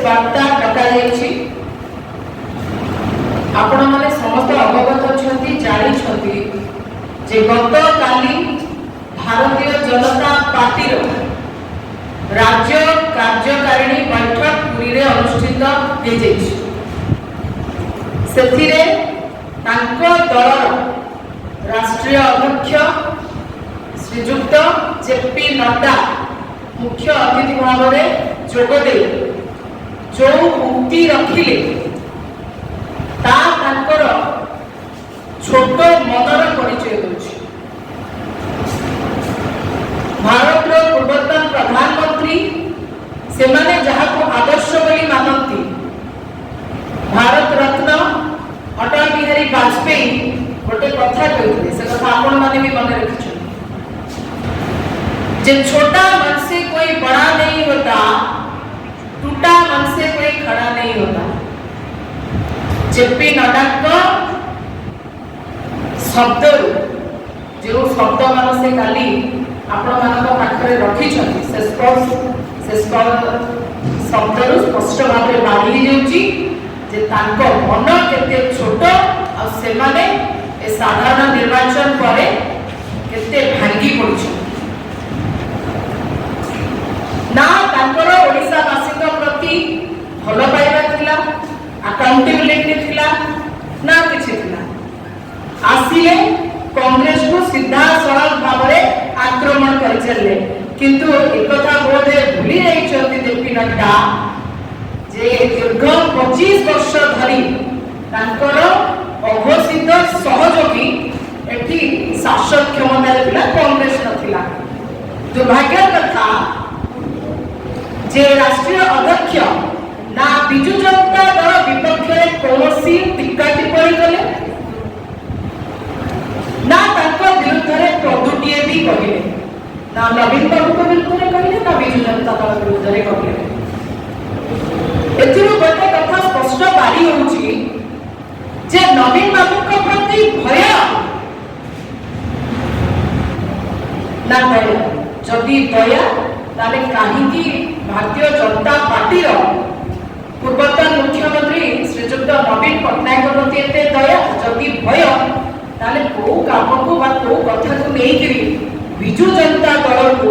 वार्ता डकाई आपण माने समस्त अवगत अछंती जानी छंती जे गत काली भारतीय जनता पार्टी राज्य कार्यकारिणी बैठक पुरी रे अनुष्ठित हे जेछि सेथिरे तांको दलर राष्ट्रीय अध्यक्ष श्रीजुक्त जेपी नड्डा मुख्य अतिथि भाव में जोगदे जो उक्ति रखिले ता तांकर छोट मनर परिचय दूची। भारत पूर्वतन प्रधानमंत्री से माने जहाँ को आदर्श बोली मानती भारत रत्न अटल बिहारी वाजपेयी गोटे कथा कहते से कथा आपण माने भी मन रखिछन जे छोटा मन से कोई बड़ा नहीं होता, टूटा मन से कोई खड़ा नहीं होता। जेपी नड्डा का शब्द जो शब्द मान से काली आपण मान पाखरे रखी से शब्द स्पष्ट भाव में बाहरी जाउची जे तांको मन केते छोट आ से माने ए साधारण निर्वाचन परे केते भांगी पड़छ ना तांकर ओडिसा वासी प्रति भल पाइबा थिला अकाउंटेबिलिटी थिला ना किछि थिला आसिले कांग्रेस को सीधा सरल भाव में आक्रमण कर चले किंतु एक कथा बोधे भूली जाई चलती जेपी नड्डा जे दीर्घ 25 वर्ष धरी तांकर अघोषित सहयोगी एठी शासक क्षमता थिला कांग्रेस नथिला। दुर्भाग्य कथा जे राष्ट्रीय अध्यक्ष ना बिजु जनता दल विपक्ष में कौनसी टीका टिप्पणी कले ना तांको विरुद्ध में प्रदुटिए भी कहिले ना नवीन बाबू को विरुद्ध में कहिले ना बिजु जनता दल विरुद्ध में कहिले। एथिरो गोटे कथा स्पष्ट बारी होउची जे नवीन बाबू को प्रति भय ना भय जदि दया ताले काहीकि भारतीय जनता पार्टी रो पूर्वतन मुख्यमंत्री श्रीजुक्त नवीन पट्टनायक प्रति एते दया जदि भय ताले को काम को बा को कथा को नै करी बिजु जनता दल को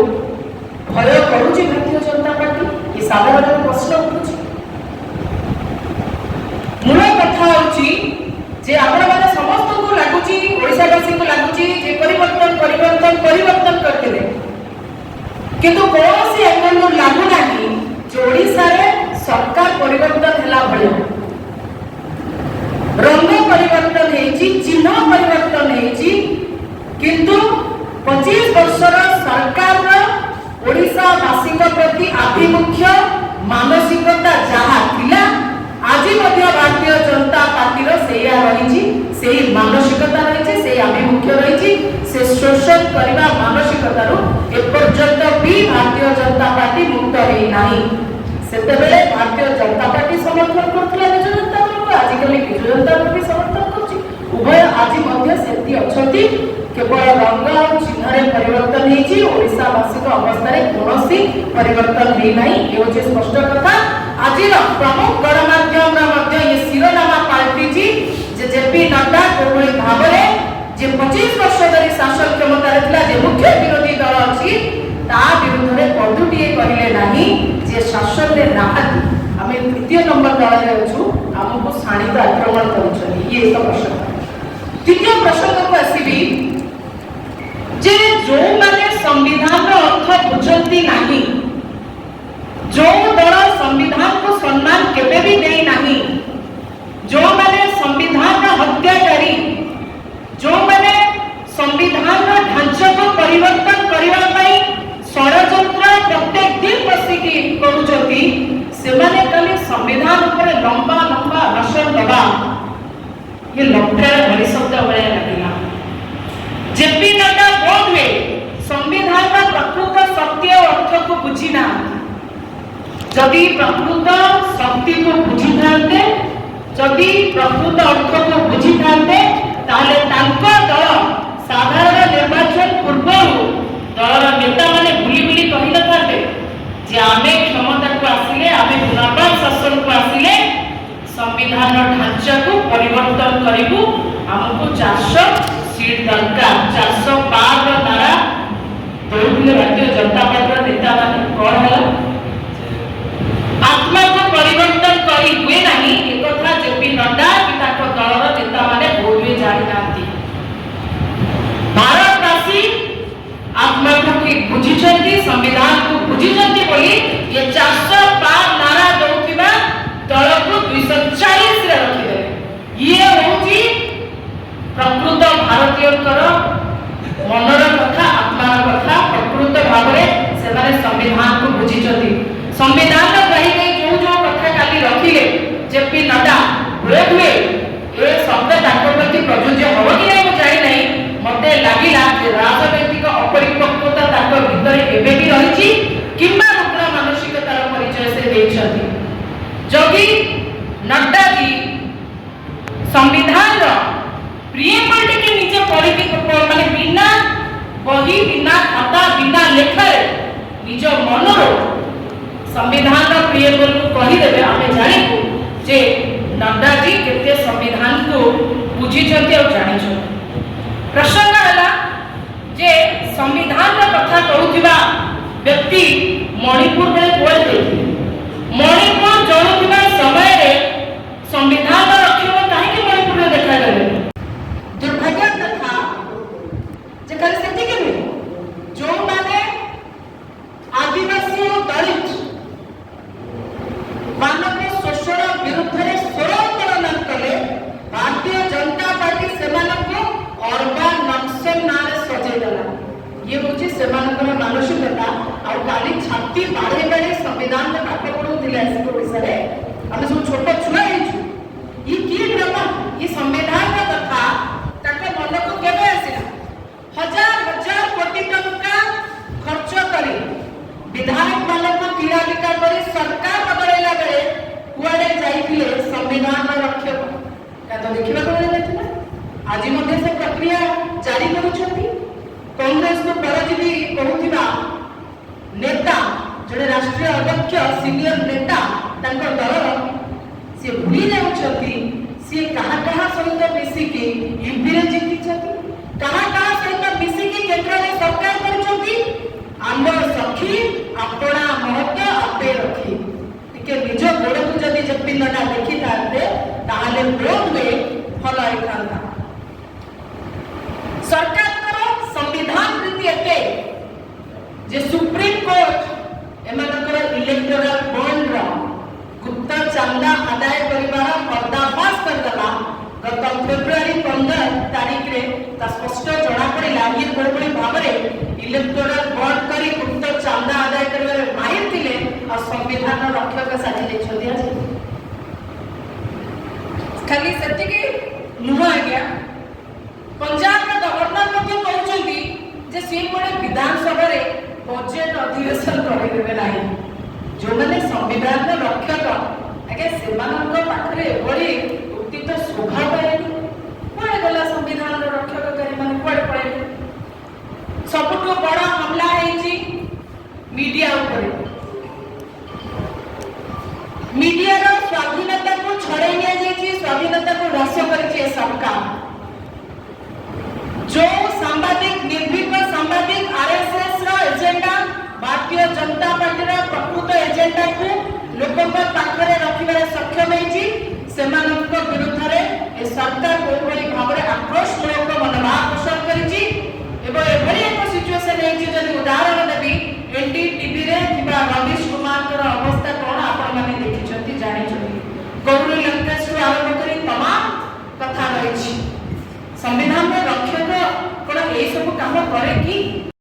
भय करूची भारतीय जनता पार्टी ये साधारण प्रश्न उठुची। मूल कथा होची जे आपण माने समस्त को लागुची ओडिसावासी को लागुची जे परिवर्तन करथिले किंतु कौन सी एंगल लागू नहीं जो ओडिसा रे सरकार परिवर्तन हला भले रंग परिवर्तन हेची चिन्ह परिवर्तन हेची किंतु 25 वर्षर सरकार ओडिसा वासी प्रति आभिमुख्य मानसिकता जहा थिला आज मध्य भारतीय जनता पार्टी रो सेया रहिची सेही मानसिकता रहिची सेही आभिमुख्य रहिची से शोषण करबा मानसिकता रो एपर्यंत भी भारतीय जनता पार्टी मुक्त होई नाही। सेतेबेले भारतीय जनता पार्टी समर्थन करथिला बिजु जनता दल को आजिकली बिजु जनता दल भी समर्थन करछि उभय आज मध्य सेती अछति केवल रंग और चिन्ह रे परिवर्तन हेछि ओडिसा वासी को अवस्था रे कोनोसी परिवर्तन हे नाही ए होछि स्पष्ट कथा। आज प्रमुख गणमाध्यम मध्य ये शिरोनामा पार्टी जी जेपी नड्डा कोई भाव में जे 25 वर्ष धरी शासन क्षमता रखला जे मुख्य विरोधी दल अछि ता विरुद्ध रे पदुटिए कहिले नाही जे शासन रे नाहति आमे तृतीय नंबर दल रे अछु हमको साणित आक्रमण करूछनी ये एक प्रश्न। तृतीय प्रश्न को आसीबी जे जो माने संविधान रो अर्थ बुझंती नाही जो दल संविधान को सम्मान केबे भी देई नाही जो माने संविधान रो हत्याकारी जो माने संविधान रो ढांचा को परिवर्तन करिवा पई षडयंत्र प्रत्येक दिन बसिकी करूछथि से माने खाली संविधान ऊपर लंबा लंबा भाषण दबा ये लफड़ा भरी शब्द बळे लागिला। जेपी नड्डा बोध हुए संविधान का प्रकृत सत्य अर्थ को बुझिना जदि प्रकृत शक्ति को बुझी थांते जदि प्रकृत अर्थ को बुझी थांते ताले तांको दल साधारण निर्वाचन पूर्व दलर नेता माने बुली बुली कहि नथाते जे आमे क्षमता को आसिले आमे पुनर्बार शासन परिवर्तन करिबु हमको 400 सीट दरकार 412 नारा दौड़े भारतीय जनता पार्टी नेता माने कौन है आत्मा को परिवर्तन करी हुए नहीं एक कथा जेपी नड्डा कि ताको दलर नेता माने बहुत भी जानि नांती भारतवासी आत्मा को बुझिछंती संविधान को बुझिछंती बोली ये 412 नारा दौथिबा दल को 240 रे रखि देबे ये होची प्रकृत भारतीयकर मनर कथा आत्मार कथा प्रकृत भाव में से संविधान को बुझिछंती संविधान कही गई जो कथा काली रखिले जेपी नड्डा बोध हुए ए शब्द ताको प्रति प्रयोज्य हो कि नहीं मैं जानि नहीं मते लागिला जे राजनैतिक अपरिपक्वता ताको भीतर एबे भी रहिछि किंबा रुग्ण मानसिकतार परिचय से देछथि जोगी नड्डा जी संविधान रो प्रियम्बल के नीचे पढ़ी माने बिना बही बिना खाता बिना लेखा निज मनरो संविधान प्रियम्बल को कही देबे आमे जानिबु जे नड्डा जी केते संविधान को बुझिछथि और जानिछथि प्रसंग हला जे संविधान रो कथा कहउथिबा व्यक्ति मणिपुर में बोलते मणिपुर जणुथिबा समय रे संविधान रखिबो काहे कि मणिपुर में देखा गले दुर्भाग्य कथा जे करे सेति के जो माने आदिवासी और दलित मानवीय शोषण विरुद्ध में स्वर उत्तोलन कले भारतीय जनता पार्टी सेमानको अर्बन नक्सल नारे सजे देला ये होची सेमानकर मानसिकता और काली छाती बाड़े बाड़े संविधान में पाठ पढु दिले आसी ओडिसा रे हम सब छोट छुआ हेछु ये की ड्रामा ये संविधान का कथा ताके मन को केबे आसिला हजार हजार कोटी टका खर्च करी विधायक मानक क्रियाविका करी सरकार बदलैला बेले कुआडे जाइथिले संविधान रक्षक का तो देखिबा को नथिला आज मध्ये से प्रक्रिया जारी करूछथि कांग्रेस को परजीवी कहउथिबा नेता जड़े राष्ट्रीय अध्यक्ष सीनियर नेता तंकर दल से भूली जाउछथि से कहा सहित मिसी के यूपी रे जितिछथि कहा सहित मिसी के केंद्र रे सरकार करछथि आम सखी अपना महत्व आपे रखी टिके निज गोड़ को जदि जेपी नड्डा देखि थाते ताहाले विरोध में फल आइथांता सरकार करो संविधान रीति एते जे सुप्रीम कोर्ट एमानकर इलेक्टोरल बॉन्ड रा गुप्त चंदा आदाय करिवार पर्दाफाश करदला गत फेब्रुआरी 15 तारीख रे ता स्पष्ट जणा पड़िला ये कोबड़ी भाव रे इलेक्टोरल बॉन्ड करी गुप्त चंदा आदाय करिवार माहिर थिले और संविधान रक्षक साथी लेछथि आज खाली सत्य के नुआ गया पंजाब रे गवर्नर मध्ये कहउछथि जे से कोडे विधानसभा रे बजट अधिवेशन करि देबे नाही जो माने संविधान रक्षक आगे सेमानक पाखरे एबडी उक्ति तो शोभा पाएनी कोडे गला संविधान रक्षककारी माने कोडे पड़े सबटो बड़ा हमला हेची मीडिया ऊपर मीडिया रो स्वाधीनता को छड़े निया जेची स्वाधीनता को ह्रास करछि सरकार जो सांबादिक निर्भीक सांबादिक आरएसएस रो एजेंडा भारतीय जनता पार्टी रो प्रकृत एजेंडा को लोकन पाखरे रखिबारे सक्षम हेची सेमानक विरुद्ध रे ए सरकार कोई भाव रे आक्रोश मूलक मनोभाव पोषण करिछि एवं एभली एक सिचुएशन हेची जदि उदाहरण देबी एनडीटीवी रे किबा रवीश कुमार कर अवस्था कोन आपण माने देखिछथि जानिछथि गौरी लंकेश रो आरंभ करी तमाम कथा रहिछि संविधान में रक्षक कोन ए सब काम करे कि